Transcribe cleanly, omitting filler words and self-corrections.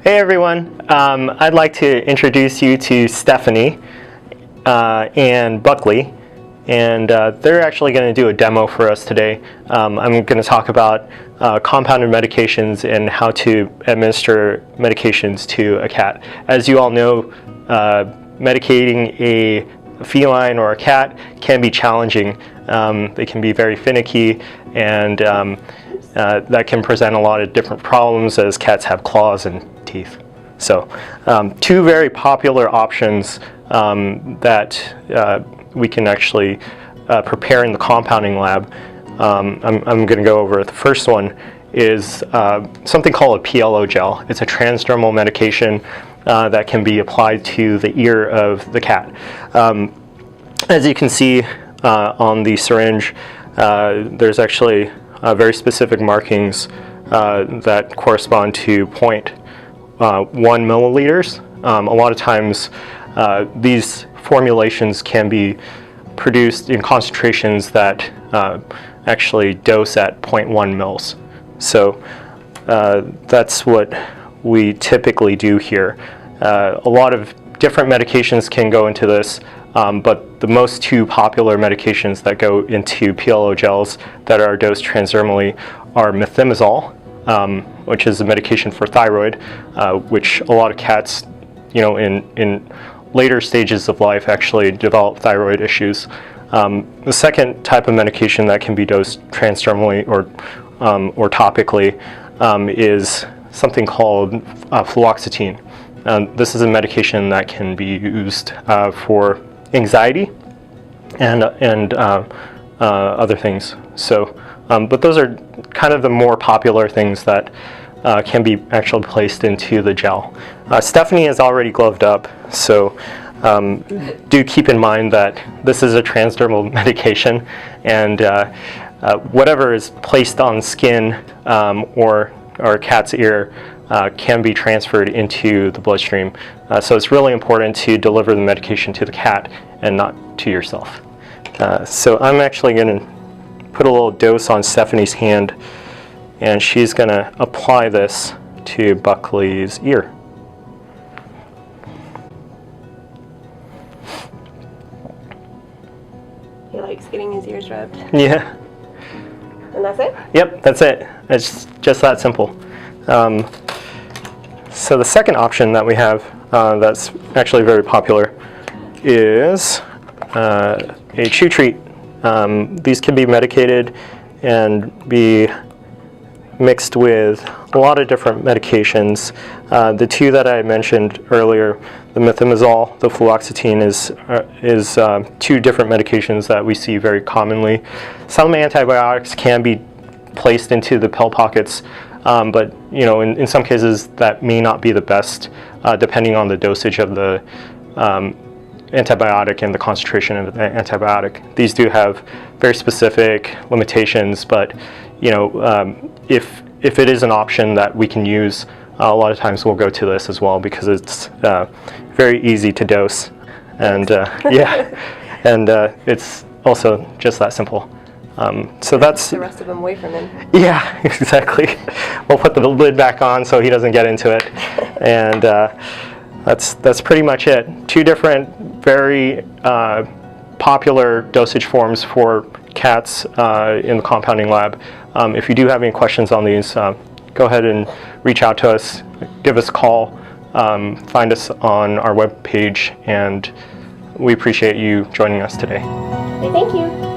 Hey everyone, I'd like to introduce you to Stephanie and Buckley, and they're actually going to do a demo for us today. I'm going to talk about compounded medications and how to administer medications to a cat. As you all know, medicating a feline or a cat can be challenging. They can be very finicky, and that can present a lot of different problems as cats have claws and teeth. So two very popular options that we can actually prepare in the compounding lab. I'm going to go over it. The first one is something called a PLO Gel. It's a transdermal medication that can be applied to the ear of the cat. As you can see on the syringe, there's actually very specific markings that correspond to 0.1 milliliters. A lot of times these formulations can be produced in concentrations that actually dose at 0.1 mils. So that's what we typically do here. A lot of different medications can go into this, but the most two popular medications that go into PLO gels that are dosed transdermally are methimazole, which is a medication for thyroid, which a lot of cats, in later stages of life actually develop thyroid issues. The second type of medication that can be dosed transdermally or topically is something called fluoxetine. This is a medication that can be used for anxiety and other things. So, but those are kind of the more popular things that can be actually placed into the gel. Stephanie is already gloved up, so do keep in mind that this is a transdermal medication, and whatever is placed on skin or a cat's ear can be transferred into the bloodstream. So it's really important to deliver the medication to the cat and not to yourself. So I'm actually going to put a little dose on Stephanie's hand, and she's going to apply this to Buckley's ear. He likes getting his ears rubbed. Yeah. And that's it? Yep, that's it. It's just that simple. So the second option that we have that's actually very popular is a chew treat. These can be medicated and be mixed with a lot of different medications. The two that I mentioned earlier, the methimazole, the fluoxetine, is two different medications that we see very commonly. Some antibiotics can be placed into the pill pockets, but in some cases that may not be the best, depending on the dosage of the antibiotic and the concentration of the antibiotic. These do have very specific limitations, but if it is an option that we can use, a lot of times we'll go to this as well because it's very easy to dose, and yeah, and it's also just that simple. So that's the rest of them away from him. Yeah, exactly. We'll put the lid back on so he doesn't get into it, and that's pretty much it. Two different very popular dosage forms for cats in the compounding lab. If you do have any questions on these, go ahead and reach out to us, give us a call, find us on our webpage, and we appreciate you joining us today. Thank you.